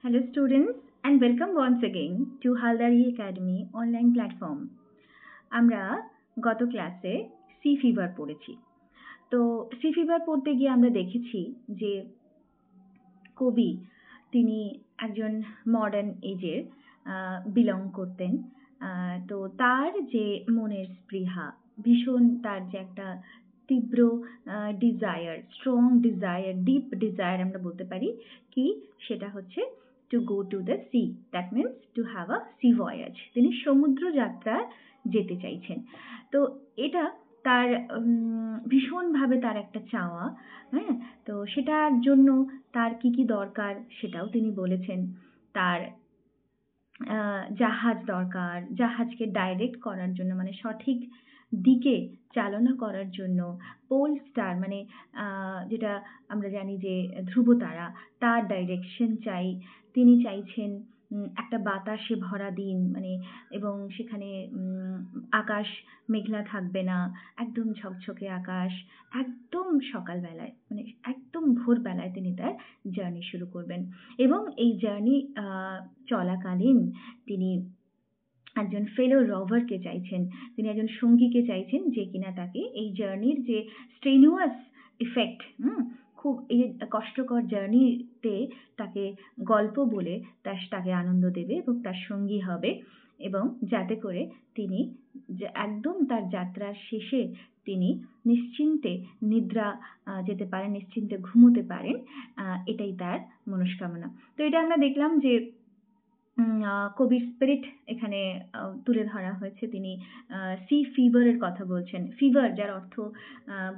Hello students and welcome once again to Haldari Academy online platform. আমরা গত ক্লাসে C fever পড়েছি। তো সি ফিভার পড়তে গিয়ে আমরা দেখেছি যে কবি তিনি একজন মডার্ন এজের বিলং করতেন। তো তার যে মনের স্পৃহা, ভীষণ তার যে একটা তীব্র desire, strong desire, deep desire আমরা বলতে পারি কি, সেটা হচ্ছে to go to the sea, that means to have a sea voyage. তিনি সমুদ্র যাত্রায় যেতে চাইছেন। তো এটা তার ভীষণভাবে তার একটা চাওয়া, হ্যাঁ। তো সেটার জন্য তার কি কি দরকার সেটাও তিনি বলেছেন। তার জাহাজ দরকার, জাহাজকে ডাইরেক্ট করার জন্য, মানে সঠিক দিকে চালনা করার জন্য পোল স্টার, মানে যেটা আমরা জানি যে ধ্রুবতারা, তার ডাইরেকশন চাই। তিনি চাইছেন একটা বাতাসে ভরা দিন, মানে এবং সেখানে আকাশ মেঘলা থাকবে না, একদম ঝকঝকে আকাশ, একদম সকালবেলায়, মানে একদম ভোরবেলায় তিনি তার জার্নি শুরু করবেন। এবং এই জার্নি চলাকালীন তিনি একজন ফেলো রভারকে চাইছেন, তিনি একজন সঙ্গীকে চাইছেন যে কিনা তাকে এই জার্নির যে স্ট্রেনুয়াস ইফেক্ট, খুব এই কষ্টকর জার্নিতে তাকে গল্প বলে তাকে আনন্দ দেবে এবং তার সঙ্গী হবে, এবং যাতে করে তিনি একদম তার যাত্রার শেষে তিনি নিশ্চিন্তে নিদ্রা যেতে পারেন, নিশ্চিন্তে ঘুমোতে পারেন, এটাই তার মনস্কামনা। তো এটা আমরা দেখলাম যে কবির স্পিরিট এখানে তুলে ধরা হয়েছে। তিনি সি ফিভারের কথা বলছেন। ফিভার যার অর্থ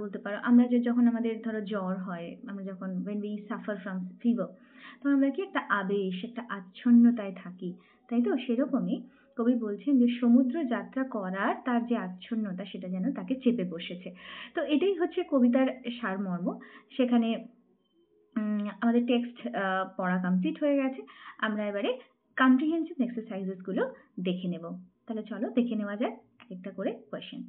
বলতে পারো আমরা যে যখন আমাদের ধরো জ্বর হয়, আমরা যখন when we suffer from fever, তখন আমরা কি একটা আবেশ, একটা আচ্ছন্নতায় থাকি, তাই তো? সেরকমই কবি বলছেন যে সমুদ্র যাত্রা করার তার যে আচ্ছন্নতা, সেটা যেন তাকে চেপে বসেছে। তো এটাই হচ্ছে কবিতার সারমর্ম। সেখানে আমাদের টেক্সট পড়া কমপ্লিট হয়ে গেছে। আমরা এবারে কম্প্রিহেনসিভ এক্সারসাইজেস গুলো দেখে নেব। তাহলে চলো দেখে নেওয়া যাক একটা করে কোয়েশ্চেন।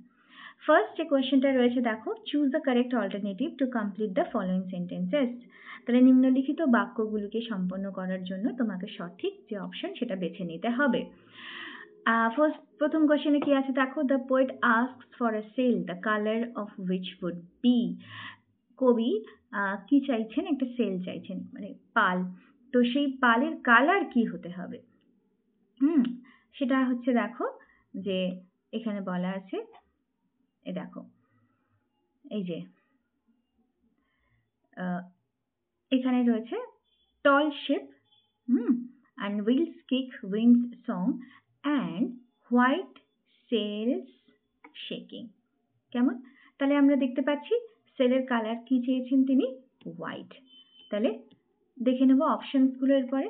ফার্স্ট যে কোয়েশ্চেনটা রয়েছে দেখো, choose the correct alternative to complete the following sentences. তাহলে নিম্নলিখিত বাক্যগুলোকে সম্পন্ন করার জন্য তোমাকে সঠিক যে অপশন সেটা বেছে নিতে হবে। প্রথম কোয়েশ্চেনে কি আছে দেখো, the poet asks for a sail, the colour of which would be. কবি কি চাইছেন? একটা সেল চাইছেন, মানে পাল। তো সেই পালের কালার কি হতে হবে? সেটা হচ্ছে দেখো যে এখানে বলা আছে, দেখো এই যে এখানে রয়েছে টল sheep, and wheels kick, winds song, and white sails shaking। কেমন? তাহলে আমরা দেখতে পাচ্ছি সেলের কালার কি চেয়েছেন তিনি? হোয়াইট। তাহলে দেখে নেব অপশনস গুলো এরপরে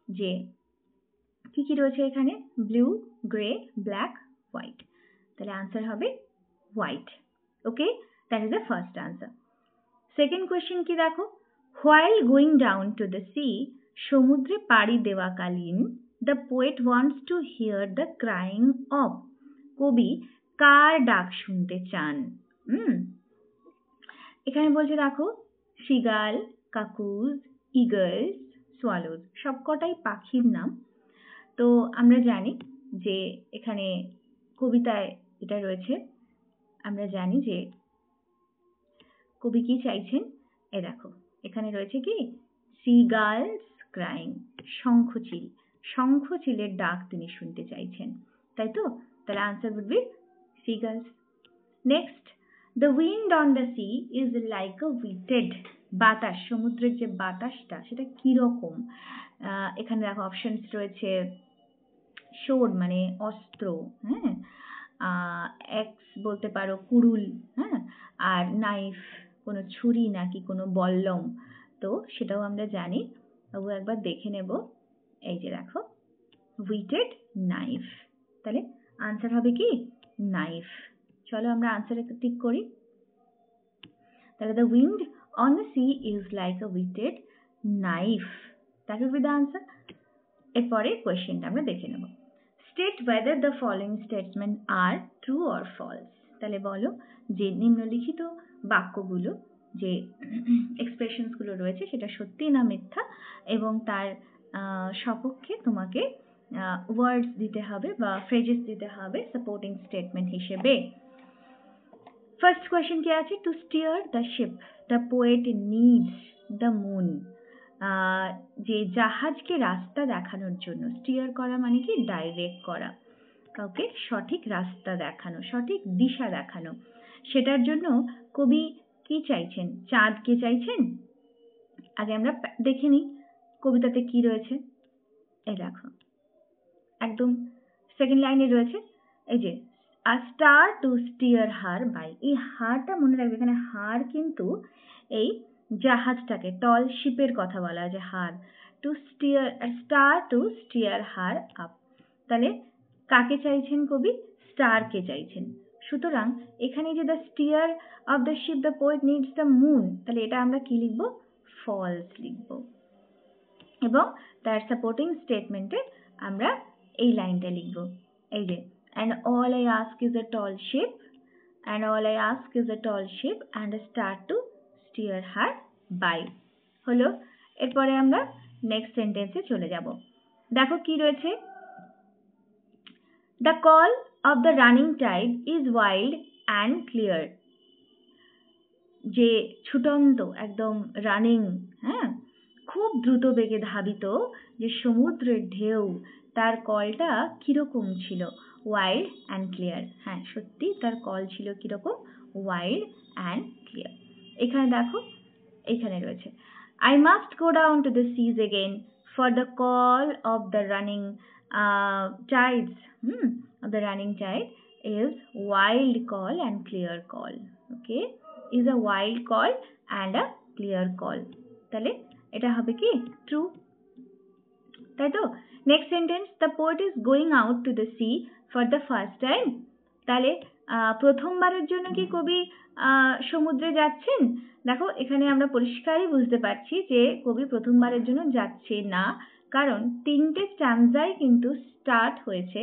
যে কি কি রয়েছে এখানে, ব্লু, গ্রে, ব্ল্যাক, হোয়াইট। তাহলে আনসার হবে white. Okay, that is the first answer. Second question কি দেখো, while going down to the sea, সমুদ্রে পাড়ি দেওয়াকালীন, the poet wants to hear the crying of, কবি কার ডাক শুনতে চান? এখানে বলছে দেখো সিগাল, কাকুজ, ইগলস, সোয়ালোজ, সবকটাই পাখির নাম। তো আমরা জানি যে এখানে কবিতায় এটা রয়েছে, আমরা জানি যে কবি কি চাইছেন। এ দেখো এখানে রয়েছে কি, সিগালস ক্রাইং, শঙ্খচিল, শঙ্খচিলের ডাক তিনি শুনতে চাইছেন, তাই তো? তাহলে answer would be seagulls. Next, the wind on the sea is like a wetted, বাতাস, সমুদ্রের যে বাতাসটা সেটা কি রকম? এখানে দেখো অপশনস রয়েছে, শোড মানে অস্ত্র, হ্যাঁ, এক্স বলতে পারো কুড়ুল, হ্যাঁ, আর নাইফ কোনো ছুরি নাকি কোনো বল্লম। তো সেটাও আমরা জানি, তবু একবার দেখে নেব। এই যে দেখো উইটেড নাইফ, তাহলে আনসার হবে কি নাইফ। চলো আমরা আনসারে টিক করি। তাহলে the wind on the sea is like a whetted knife, that will be the answer. এরপরে কোয়েশ্চেনটা আমরা দেখে নেব। State whether the following statements are true or false. তাহলে বলো যে নিম্নলিখিত বাক্যগুলো, যে এক্সপ্রেশনস গুলো রয়েছে সেটা সত্যি না মিথ্যা, এবং তার সপক্ষে তোমাকে ওয়ার্ডস দিতে হবে বা ফ্রেজেস দিতে হবে সাপোর্টিং স্টেটমেন্ট হিসেবে। ফার্স্ট কোয়েশ্চেন কি আছে? Two stair the ship the poet needs the moon. যে জাহাজকে রাস্তা দেখানোর জন্য, স্টিয়ার করা মানে কি ডাইরেক্ট করা, কাউকে সঠিক রাস্তা দেখানো, সঠিক দিশা দেখানো, সেটার জন্য কবি কি চাইছেন? চাঁদকে চাইছেন। আগে আমরা দেখে নিই কবিতাতে কি রয়েছে। এই দেখো একদম সেকেন্ড লাইনে রয়েছে এই যে a star to steer her by. এই হারটা মনে রাখবে, এখানে হার কিন্তু এই জাহাজটাকে, টল শিপের কথা বলা হয় যে her. To steer, star to steer her up. তাহলে কাকে চাইছেন কবি? স্টারকে চাইছেন। সুতরাং এখানে যে the steer of the ship the poet needs the moon, তাহলে এটা আমরা কি লিখব? ফলস লিখব। এবং তার সাপোর্টিং স্টেটমেন্টে আমরা এই লাইনটা লিখব, এই যে and all I ask is a tall ship, and all I ask is a tall ship and a star to steer her by। হলো। এরপরে আমরা নেক্সট সেন্টেন্সে চলে যাব। দেখো কি রয়েছে? The call of the running tide is wild and clear। যে ছুটন্ত একদম রানিং, হ্যাঁ, খুব দ্রুত বেগে ধাবিত যে সমুদ্রের ঢেউ, তার কলটা কিরকম ছিল? Wild and clear. হ্যাঁ, সত্যি তার কল ছিল কিরকম? Wild and clear. এখানে দেখো, এখানে রয়েছে I must go down to the seas again for the call of the running tides. Of the running tide is wild call and clear call. Okay, is a wild call and a clear call. তাহলে এটা হবে কি? True, তাই তো? Next sentence, the poet is going out to the C for the first time. তাহলে প্রথমবারের জন্য কি কবি সমুদ্রে যাচ্ছেন? দেখো এখানে আমরা পরিষ্কারই বুঝতে পারছি যে কবি প্রথমবারের জন্য যাচ্ছে না, কারণ তিনটে স্ট্যান্জাই কিন্তু স্টার্ট হয়েছে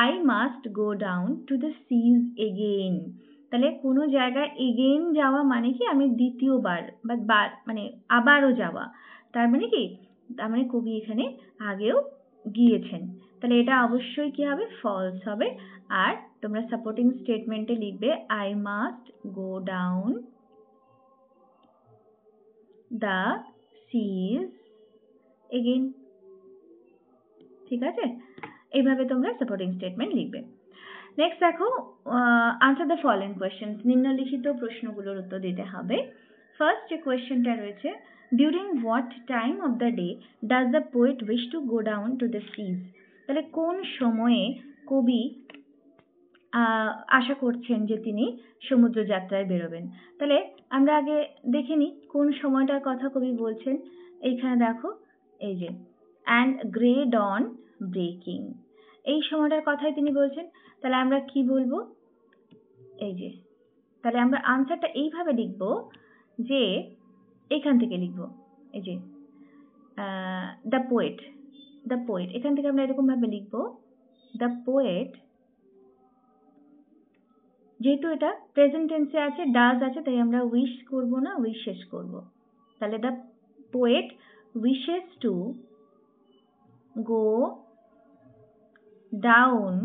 I must go down to the seas again. তাহলে কোনো জায়গায় এগেইন যাওয়া মানে কি? আমি দ্বিতীয়বার বা মানে আবারও যাওয়া। তার মানে কি? তার মানে কবি এখানে আগেও গিয়েছেন। তাহলে এটা অবশ্যই কি হবে? ফলস হবে। আর তোমরা সাপোর্টিং স্টেটমেন্টে লিখবে I must go down the seas again. ঠিক আছে? এইভাবে তোমরা সাপোর্টিং স্টেটমেন্ট লিখবে। নেক্সট দেখো, আনসার দ্য ফলোইং কোয়েশ্চেন। নিম্নলিখিত প্রশ্নগুলোর উত্তর দিতে হবে। ফার্স্ট যে কোয়েশ্চেনটা রয়েছে, during what time of the day does the poet wish to go down to the seas. তাহলে কোন সময়ে কবি আশা করছেন যে তিনি সমুদ্র যাত্রায় বেরোবেন? তাহলে আমরা আগে দেখে নিই কোন সময়টার কথা কবি বলছেন। এইখানে দেখো, এই যে অ্যান্ড গ্রে ডন ব্রেকিং, এই সময়টার কথাই তিনি বলছেন। তাহলে আমরা কি বলবো? এই যে, তাহলে আমরা আনসারটা এইভাবে লিখব যে এখান থেকে লিখব, এই যে দ্য পোয়েট, দ্য পোয়েট, এখান থেকে আমরা এরকম ভাবে লিখব দ্য পোয়েট, যেহেতু এটা প্রেজেন্ট টেন্সে আছে, ডাজ আছে, তাই আমরা উইশ করব না, উইশেস করব। তাহলে the poet wishes to go down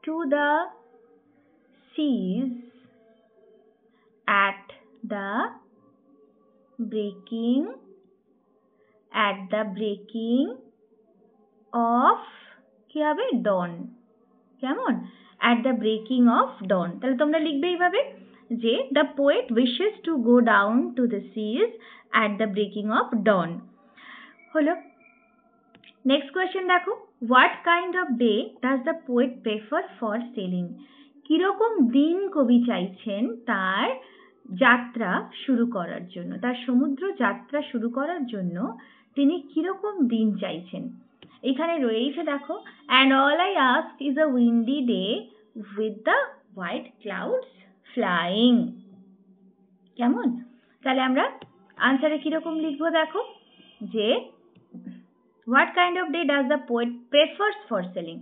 to the seas at the breaking of কি হবে? dawn। কেমন? at the breaking of dawn। তাহলে তোমরা লিখবে এইভাবে যে the poet wishes to go down to the seas at the breaking of dawn। হলো। Next question দেখো, what kind off day does the poet prefer for selling. কিরকম দিন কবি চাইছেন তার যাত্রা শুরু করার জন্য, তার সমুদ্র যাত্রা শুরু করার জন্য তিনি কিরকম দিন চাইছেন? এখানে রয়েছে দেখো, and all I ask is a Windy day with the white clouds flying. কেমন? তাহলে আমরা আনসারে কিরকম লিখবো দেখো, যে what kind of day does the poet prefers for sailing।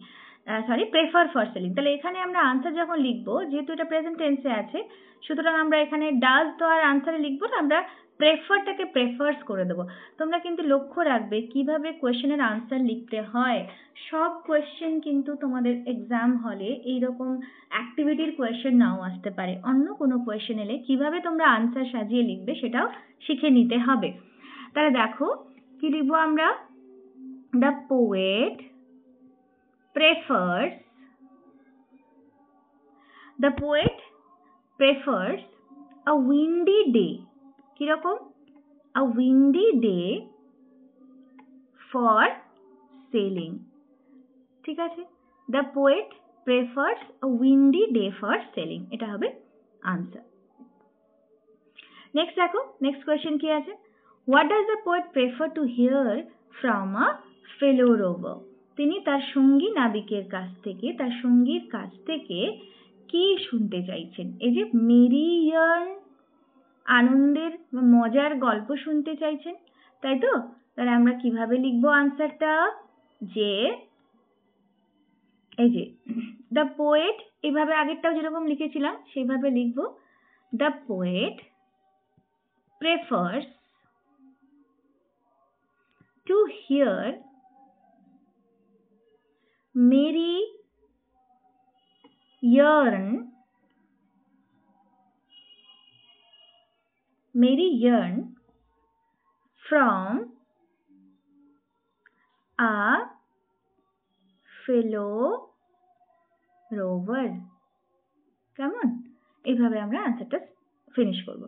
Sorry prefer for selling. তাহলে এখানে আমরা আনসার যখন লিখবো, যেহেতু এটা প্রেজেন্ট টেন্সে আছে, সুতরাং আমরা এখানে ডাজ তো আর আনসারে লিখবো না, আমরা প্রেফারটাকে প্রেফার্স করে দেবো। তোমরা কিন্তু লক্ষ্য রাখবে কিভাবে কোয়েশ্চেনের আনসার লিখতে হয়। সব কোয়েশ্চেন কিন্তু তোমাদের এক্সাম হলে এইরকম অ্যাক্টিভিটির কোয়েশ্চেন নাও আসতে পারে। অন্য কোনো কোয়েশ্চেন এলে কিভাবে তোমরা আনসার সাজিয়ে লিখবে সেটাও শিখে নিতে হবে। তাহলে দেখো কি লিখবো আমরা, the poet prefers a windy day. কিরকম? a windy day for sailing. ঠিক আছে, the poet prefers a windy day for sailing, এটা হবে আনসার। নেক্সট দেখো, নেক্সট কোয়েশ্চেন কি আছে, what does the poet prefer to hear from a fellow rover? তিনি তার সঙ্গী নাবিকের কাছ থেকে, তার সঙ্গীর কাছ থেকে কি শুনতে চাইছেন? এই যে মেরি ইয়ার্ন, আনন্দের মজার গল্প শুনতে চাইছেন, তাই তো? তাহলে আমরা কিভাবে লিখবো আনসারটা, যে এই যে দ্য পোয়েট, এইভাবে আগেরটাও যেরকম লিখেছিলাম সেইভাবে লিখবো, the poet prefers to hear Mary yearn from a fellow rover. কেমন? এইভাবে আমরা আনসারটা ফিনিশ করব।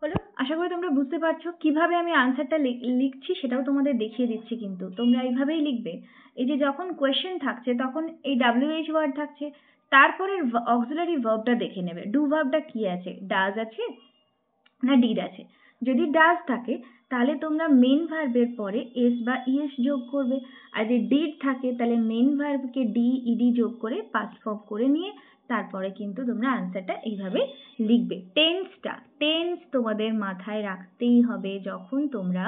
হলো, আশা করি তোমরা বুঝতে পারছো কিভাবে আমি আনসারটা লিখছি, সেটাও তোমাদের দেখিয়ে দিচ্ছি। কিন্তু তোমরা এইভাবেই লিখবে। এই যে যখন কোয়েশ্চেন থাকছে তখন এই WH ওয়ার্ড থাকছে, তারপরে অক্সিলারি ভার্বটা দেখে নেবে। ডু ভার্বটা কি আছে, ডাজ আছে না ডিড আছে। যদি ডাজ থাকে তাহলে তোমরা মেন ভার্বের পরে এস বা ইএস যোগ করবে, আর যদি ডিড থাকে তাহলে মেন ভার্বকে ডি ইডি যোগ করে পাস্ট ফর্ম করে নিয়ে তারপরে কিন্তু তোমরা আনসারটা এইভাবে লিখবে। টেন্স তোমাদের মাথায় রাখতেই হবে যখন তোমরা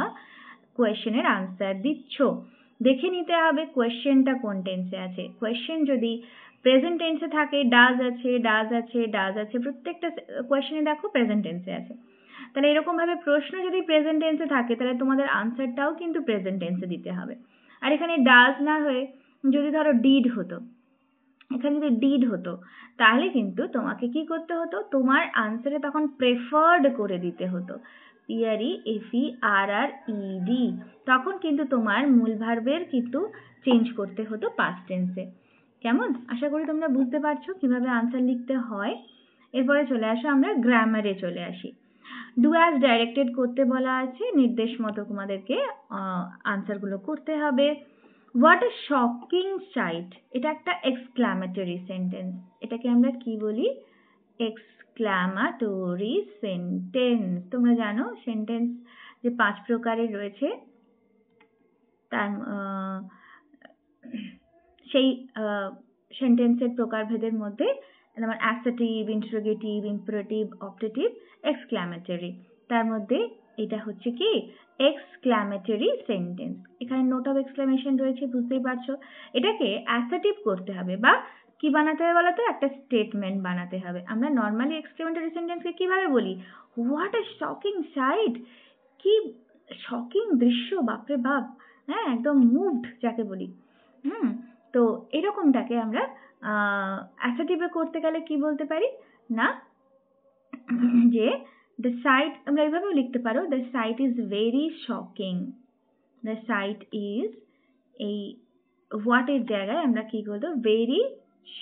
কোয়েশ্চেনের আনসার দিচ্ছ। দেখে নিতে হবে কোয়েশ্চেনটা কোন টেন্সে আছে। কোয়েশ্চেন যদি প্রেজেন্ট টেন্সে থাকে, ডাজ আছে, প্রত্যেকটা কোয়েশ্চেনে দেখো প্রেজেন্ট টেন্সে আছে। তাহলে এরকম ভাবে প্রশ্ন যদি প্রেজেন্ট টেন্সে থাকে তাহলে তোমাদের আনসারটাও কিন্তু প্রেজেন্ট টেন্সে দিতে হবে। আর এখানে ডাজ না হয়ে যদি ধরো ডিড হতো, এখানে যদি ডিড হতো তাহলে কিন্তু তোমাকে কি করতে হতো, তোমার আনসারে তখন প্রেফার্ড করে দিতে হতো, PREFERRED, তখন কিন্তু তোমার মূল ভার্বের কিন্তু চেঞ্জ করতে হতো পাস্ট টেন্সে। কেমন? আশা করি তোমরা বুঝতে পারছো কিভাবে আনসার লিখতে হয়। এরপরে চলে আসো, আমরা গ্রামারে চলে আসি। ডু অ্যাজ ডাইরেক্টেড করতে বলা আছে, নির্দেশ মতো তোমাদেরকে আনসারগুলো করতে হবে। হোয়াট আ শকিং সাইট, এটা একটা এক্সক্লামেটরি সেন্টেন্স। এটাকে আমরা কি বলি? Exclamatory sentence. তোমরা জানো সেন্টেন্স যে 5 প্রকারের রয়েছে, তার সেই সেন্টেন্সের প্রকারভেদের মধ্যে যেমন assertive, interrogative, imperative, optative, exclamatory. তার মধ্যে এটা হচ্ছে কি এক্সক্লামেটরি সেন্টেন্স। এখানে নোট অফ এক্সক্লামেশন রয়েছে, বুঝতেই পারছো। এটাকে অ্যাসার্টিভ করতে হবে, বা কি বানাতে হবে বলো তো, একটা স্টেটমেন্ট বানাতে হবে। আমরা নর্মালি এক্সক্লামেটরি সেন্টেন্সকে কিভাবে বলি? হোয়াট আ শকিং সাইট, কি শকিং দৃশ্য, বাপরে বাপ, হ্যাঁ একদম মুভড যাকে বলি। তো এরকমটাকে আমরা অ্যাসার্টিভে করতে গেলে কি বলতে পারি না, যে দ্য সাইট, আমরা এইভাবেও লিখতে পারো, the sight is very shocking. The sight is, এই হোয়াট এর জায়গায় আমরা কি করবো, very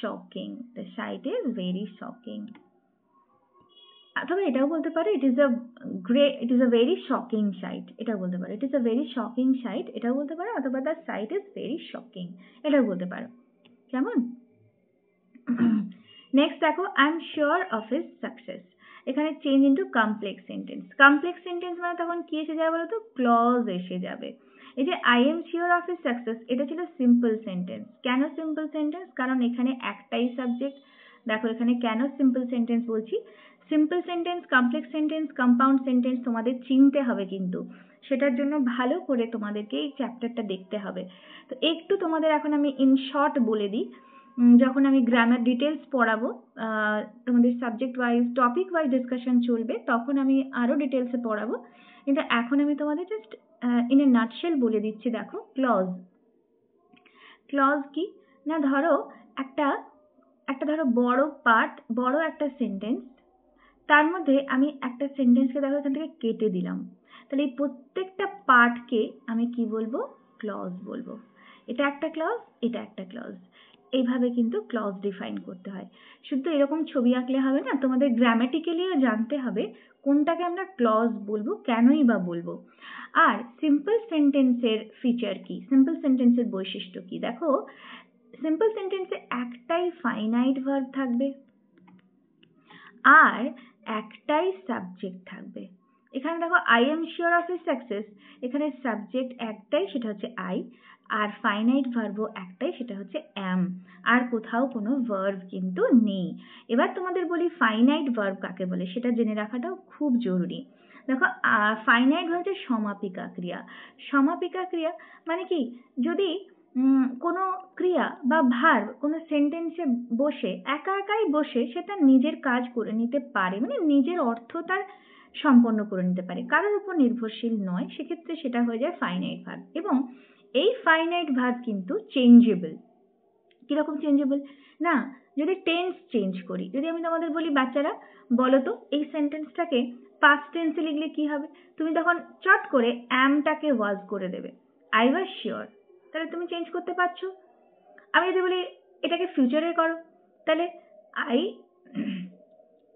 shocking. The sight is very shocking. অথবা এটাও বলতে পারো it is a very shocking sight, এটাও বলতে পারো। It is a very shocking sight, এটাও বলতে পারো। অথবা the sight is very shocking, এটাও বলতে পারো। কেমন? নেক্সট দেখো, I am sure of his success. এখানে change into complex sentence. Complex sentence মানে তখন কি এসে যাবে বলো তো, ক্লজ এসে যাবে। এই যে I am sure of his success, এটা ছিল সিম্পল সেন্টেন্স। কেন সিম্পল সেন্টেন্স? কারণ এখানে একটাই সাবজেক্ট। দেখো এখানে কেন সিম্পল সেন্টেন্স বলছি, simple sentence, complex sentence, compound sentence তোমাদের চিনতে হবে, কিন্তু সেটার জন্য ভালো করে তোমাদেরকে এই চ্যাপ্টারটা দেখতে হবে। তো একটু তোমাদের এখন আমি ইন শর্ট বলে দিই। যখন আমি গ্রামার ডিটেলস পড়াবো, তোমাদের subject wise topic wise discussion চলবে, তখন আমি আরো ডিটেলসে পড়াবো। কিন্তু এখন আমি তোমাদের জাস্ট ইন এ নাটশেল বলে দিচ্ছি। দেখো, ক্লজ। ক্লজ কি না, ধরো একটা ধরো বড় পার্ট, বড় একটা সেন্টেন্স, তার মধ্যে আমি একটা সেন্টেন্সকে দেখো এখান থেকে কেটে দিলাম, তাহলে এই প্রত্যেকটা পার্টকে আমি কি বলবো? ক্লজ বলবো। এটা একটা ক্লজ, এটা একটা ক্লজ। এইভাবে কিন্তু ক্লজ ডিফাইন করতে হয়। শুধু এরকম ছবি আঁকলে হবে না, তোমাদের গ্রামাটিক্যালিও জানতে হবে কোনটাকে আমরা ক্লজ বলবো, কেনই বা বলবো। আর সিম্পল সেন্টেন্সের ফিচার কি, সিম্পল সেন্টেন্সের বৈশিষ্ট্য কি? দেখো, সিম্পল সেন্টেন্সে একটাই ফাইনাইট ভার্ব থাকবে আর একটাই সাবজেক্ট থাকবে। এখানে দেখো, I am sure of his success, এখানে সাবজেক্ট একটাই, সেটা হচ্ছে আই, আর ফাইনাইট ভার্বও একটাই, সেটা হচ্ছে অ্যাম, আর কোথাও কোনো ভার্ব কিন্তু নেই। এবার তোমাদের বলি ফাইনাইট ভার্ব কাকে বলে, সেটা জেনে রাখাটাও খুব জরুরি। দেখো, ফাইনাইট ভার্ব হচ্ছে সমাপিকা ক্রিয়া। সমাপিকা ক্রিয়া মানে কি, যদি কোনো ক্রিয়া বা ভার্ব কোনো সেন্টেন্সে বসে একা একাই বসে সে তার নিজের কাজ করে নিতে পারে, মানে নিজের অর্থ তার সম্পন্ন করে নিতে পারে, কারোর উপর নির্ভরশীল নয়, সেক্ষেত্রে সেটা হয়ে যায় ফাইনাইট ভার্ব। এবং এই ফাইনাইট ভার্ব কিন্তু চেঞ্জেবল। কিরকম চেঞ্জেবল? না, যদি টেন্স চেঞ্জ করি, যদি আমি তোমাদের বলি বাচ্চারা বলো তো এই সেন্টেন্সটাকে পাস্ট টেন্সে লিখলে কি হবে, তুমি তখন চট করে অ্যামটাকে ওয়াজ করে দেবে, আই ওয়াজ শিওর, তাহলে তুমি চেঞ্জ করতে পারছো। আমি যদি বলি এটাকে ফিউচারে করো, তাহলে আই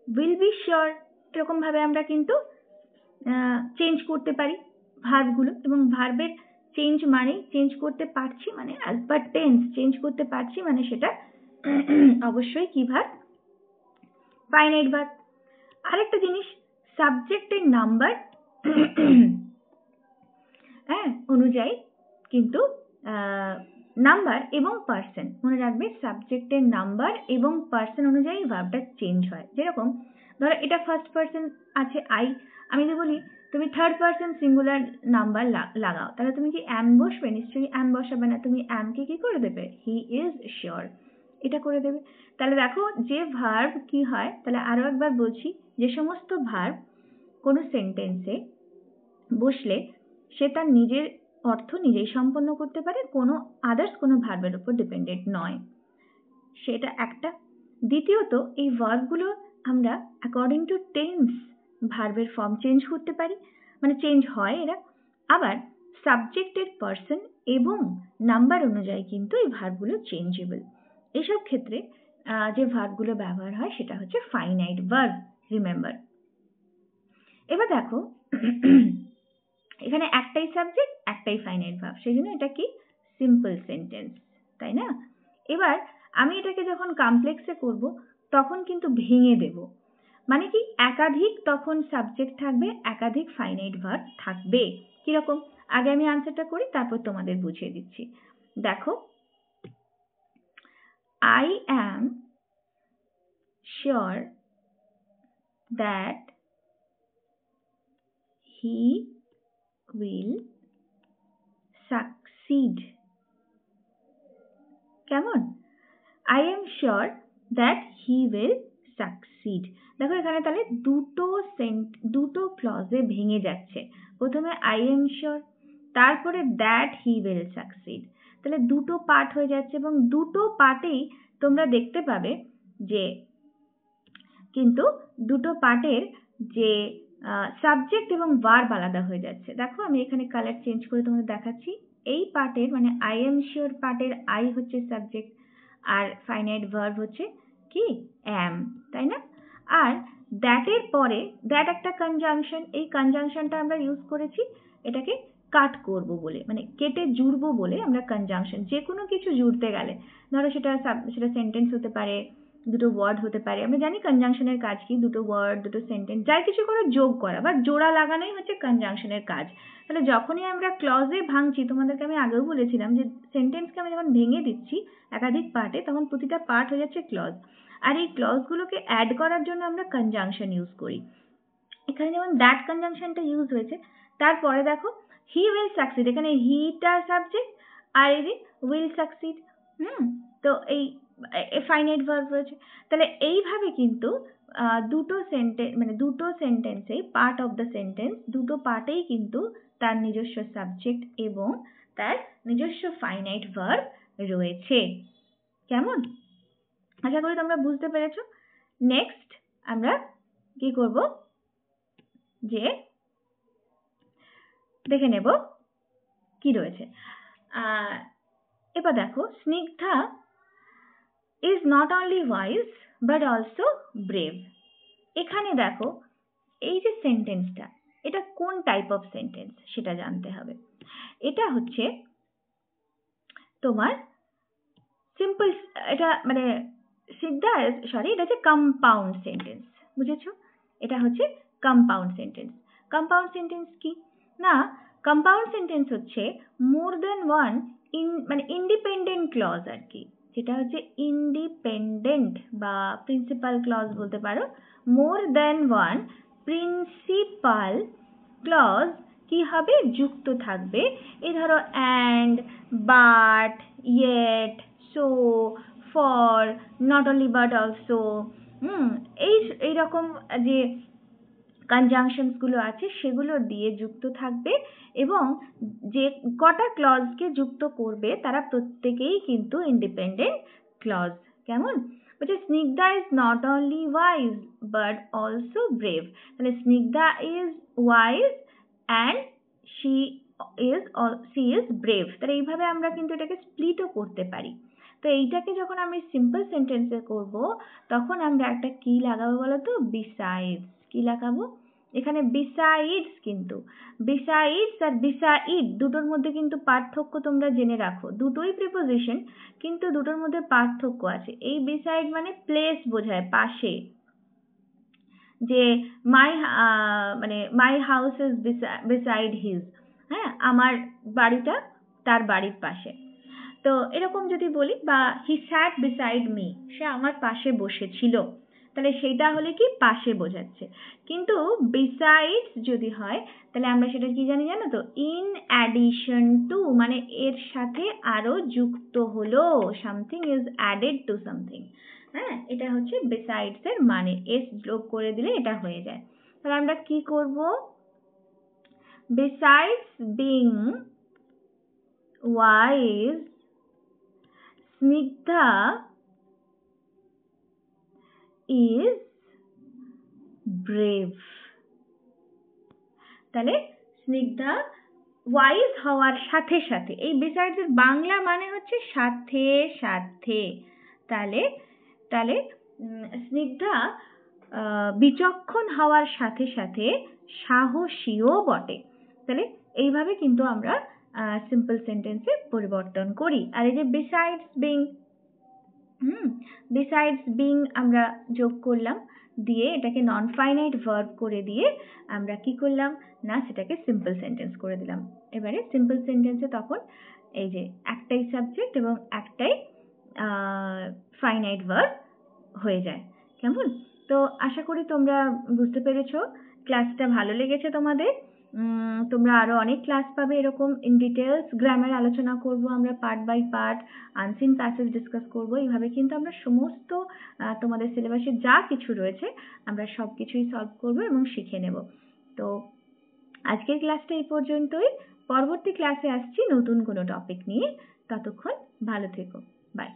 উইল বি শিওর, এরকম ভাবে আমরা কিন্তু চেঞ্জ করতে পারি ভার্বগুলো। এবং ভার্বের চেঞ্জ মানে চেঞ্জ করতে পারছি, মানে অ্যাজ পার টেন্স চেঞ্জ করতে পারছি, মানে সেটা অবশ্যই কি ভার্ব? Finite verb. আরেকটা জিনিস, সাবজেক্টের নাম্বার হ্যাঁ অনুযায়ী কিন্তু নাম্বার এবং পার্সন, মনে রাখবে সাবজেক্টের নাম্বার এবং পার্সন অনুযায়ী ভার্বটা চেঞ্জ হয়। যেরকম ধরো এটা ফার্স্ট পার্সন আছে আই, আমি যদি বলি তুমি থার্ড পার্সন সিঙ্গুলার নাম্বার লাগাও, তাহলে তুমি কি অ্যাম বসবে? নিশ্চয়ই অ্যাম বসাবে না, তুমি অ্যামকে কি করে দেবে? হি ইজ শিওর, এটা করে দেবে। তাহলে দেখো যে ভার্ব কি হয়, তাহলে আরো একবার বলছি, যে সমস্ত ভার্ব কোনো সেন্টেন্সে বসলে সে তার নিজের অর্থ নিজেই সম্পন্ন করতে পারে, কোনো আদার্স কোনো ভার্বের উপর ডিপেন্ডেন্ট নয়, সেটা একটা। দ্বিতীয়ত, এই ভার্বগুলো আমরা অ্যাকর্ডিং টু টেন্স ভার্বের ফর্ম চেঞ্জ করতে পারি, মানে চেঞ্জ হয় এরা। আবার সাবজেক্টের পার্সন এবং নাম্বার অনুযায়ী কিন্তু এই ভার্বগুলো চেঞ্জেবল। এইসব ক্ষেত্রে যে ভার্বগুলো ব্যবহার হয় সেটা হচ্ছে ফাইনাইট ভার্ব, রিমেম্বার। এবার দেখো এখানে একটাই সাবজেক্ট একটাই ফাইনাইট ভার্ব, সেই জন্য এটা কি সিম্পল সেন্টেন্স, তাই না? এবার আমি এটাকে যখন কমপ্লেক্সে করব তখন কিন্তু ভেঙে দেব, মানে কি একাধিক তখন সাবজেক্ট থাকবে, একাধিক ফাইনাইট ভার্ব থাকবে। কিরকম? আগে আমি আনসারটা করি, তারপর তোমাদের বুঝিয়ে দিচ্ছি। দেখো, I am sure that he will succeed. কেমন? I am sure that he will succeed. দেখো এখানে তাহলে দুটো ক্লজে ভেঙে যাচ্ছে। প্রথমে I am sure, তারপরে that he will succeed, তাহলে দুটো পার্ট হয়ে যাচ্ছে। এবং দুটো পার্টেই তোমরা দেখতে পাবে যে কিন্তু দুটো পার্টের যে সাবজেক্ট এবং ভার্ব আলাদা হয়ে যাচ্ছে। দেখো আমি এখানে কালার চেঞ্জ করে তোমাদের দেখাচ্ছি। এই পার্টের মানে আই এম শিওর পার্টের আই হচ্ছে সাবজেক্ট, আর ফাইনাইট ভার্ব হচ্ছে কি অ্যাম, তাই না? আর দ্যাটের পরে দ্যাট একটা কনজাংশন, এই কনজাংশনটা আমরা ইউজ করেছি এটাকে কাট করব বলে, মানে কেটে জুড়বো বলে আমরা কনজাংশন, যে কোনো কিছু জুড়তে গেলে ধরো সেটা সেন্টেন্স হতে পারে, দুটো ওয়ার্ড হতে পারে, আমরা জানি কনজাংশনের কাজ কি, দুটো ওয়ার্ড দুটো সেন্টেন্স যাই কিছু করে যোগ করা বা জোড়া লাগানোই হচ্ছে কনজাংশনের কাজ। তাহলে যখনই আমরা ক্লজে ভাঙছি, তোমাদেরকে আমি আগেও বলেছিলাম যে সেন্টেন্সকে আমি যখন ভেঙে দিচ্ছি একাধিক পার্টে, তখন প্রতিটা পার্ট হয়ে যাচ্ছে ক্লজ। আর এই ক্লজগুলোকে অ্যাড করার জন্য আমরা কনজাংশন ইউজ করি। এখানে যেমন দ্যাট কনজাংশনটা ইউজ হয়েছে, তারপরে দেখো হি উইল সাকসিড, এখানে হিটা সাবজেক্ট আর এই যে উইল সাকসিড। তো এই ফাইনাইট ভার্ব রয়েছে। তাহলে এইভাবে কিন্তু দুটো সেন্টেন্স মানে দুটো সেন্টেন্সে পার্ট অফ দ্য সেন্টেন্স, দুটো পার্টেই কিন্তু তার নিজস্ব সাবজেক্ট এবং তার নিজস্ব ফাইনাইট ভার্ব রয়েছে। কেমন? আশা করি তোমরা বুঝতে পেরেছো। নেক্সট আমরা কি করব, যে দেখে নেব কি রয়েছে। এবার দেখো, Snigdha is not only wise but also brave। এখানে দেখো এই যে সেন্টেন্সটা, এটা কোন টাইপ অফ সেন্টেন্স সেটা জানতে হবে। এটা হচ্ছে তোমার সিম্পল, এটা মানে স্নিগ্ধা সরি এটা হচ্ছে কম্পাউন্ড সেন্টেন্স, বুঝেছো? এটা হচ্ছে কম্পাউন্ড সেন্টেন্স। কম্পাউন্ড সেন্টেন্স কি না, কম্পাউন্ড সেন্টেন্স হচ্ছে মোর দেন ওয়ান মানে ইন্ডিপেন্ডেন্ট ক্লজ আর কি, যেটা হচ্ছে ইন্ডিপেন্ডেন্ট বা প্রিন্সিপাল ক্লজ বলতে পারো। মোর দেন ওয়ান প্রিন্সিপাল ক্লজ কি হবে, যুক্ত থাকবে। এই ধরো and, but, yet, so, for, not only but also, এইরকম যে কনজাংশনস গুলো আছে সেগুলো দিয়ে যুক্ত থাকবে, এবং যে কটা ক্লজকে যুক্ত করবে তারা প্রত্যেকেই কিন্তু ইন্ডিপেন্ডেন্ট ক্লজ। কেমন? বলছে Snigdha is not only wise but also brave. তাহলে Snigdha is wise and she is brave. তাহলে এইভাবে আমরা কিন্তু এটাকে স্প্লিটও করতে পারি। তো এইটাকে যখন আমি সিম্পল সেন্টেন্সে করব তখন আমরা একটা কি লাগাবো বলো তো, বিসাইডস। কি লাগাবো এখানে? বিসাইডস। কিন্তু বিসাইডস আর বিসাইড দুটোর মধ্যে কিন্তু পার্থক্য তোমরা জেনে রাখো, দুটোই প্রিপোজিশন কিন্তু দুটোর মধ্যে পার্থক্য আছে। এই বিসাইড মানে প্লেস বোঝায়, পাশে, যে my house is beside his, হ্যাঁ আমার বাড়িটা তার বাড়ির পাশে। তো এরকম যদি বলি, বা হি স্যাট বিসাইড মি, সে আমার পাশে বসেছিল, তাহলে সেটা হলে কি পাশে বোঝাচ্ছে। কিন্তু বিসাইডস যদি হয় তাহলে আমরা সেটা কি জানি জানো তো, ইন অ্যাডিশন টু, মানে এর সাথে আরো যুক্ত হলো, something is added to something. হ্যাঁ, এটা হচ্ছে বিসাইডস এর মানে, এস যোগ করে দিলে এটা হয়ে যায়। তাহলে আমরা কি করব, besides being wise Snigdha is brave। তাহলে স্নিগ্ধা ওয়াইজ হওয়ার সাথে সাথে, এই বিসাইডস এর বাংলা মানে হচ্ছে সাথে সাথে। তাহলে তাহলে স্নিগ্ধা বিচক্ষণ হওয়ার সাথে সাথে সাহসীও বটে। তাহলে এইভাবে কিন্তু আমরা সিম্পল সেন্টেন্সে পরিবর্তন করি। আর এই যে বিসাইডস বিং, বিসাইডস বিং আমরা যোগ করলাম, দিয়ে এটাকে নন ফাইনাইট ভার্ব করে দিয়ে আমরা কি করলাম না, সেটাকে সিম্পল সেন্টেন্স করে দিলাম। এবারে সিম্পল সেন্টেন্সে তখন এই যে একটাই সাবজেক্ট এবং একটাই ফাইনাইট ভার্ব হয়ে যায়। কেমন? তো আশা করি তোমরা বুঝতে পেরেছো, ক্লাসটা ভালো লেগেছে তোমাদের। তোমরা আরো অনেক ক্লাস পাবে এরকম ইন ডিটেলস। গ্রামার আলোচনা করব আমরা part by part, unseen passage discuss করব। এইভাবে কিন্তু আমরা সমস্ত তোমাদের সিলেবাসে যা কিছু রয়েছে আমরা সব কিছুই সলভ করব এবং শিখে নেব। তো আজকের ক্লাসটা এই পর্যন্তই। পরবর্তী ক্লাসে আসছি নতুন কোনো টপিক নিয়ে। ততক্ষণ ভালো থেকো, বাই।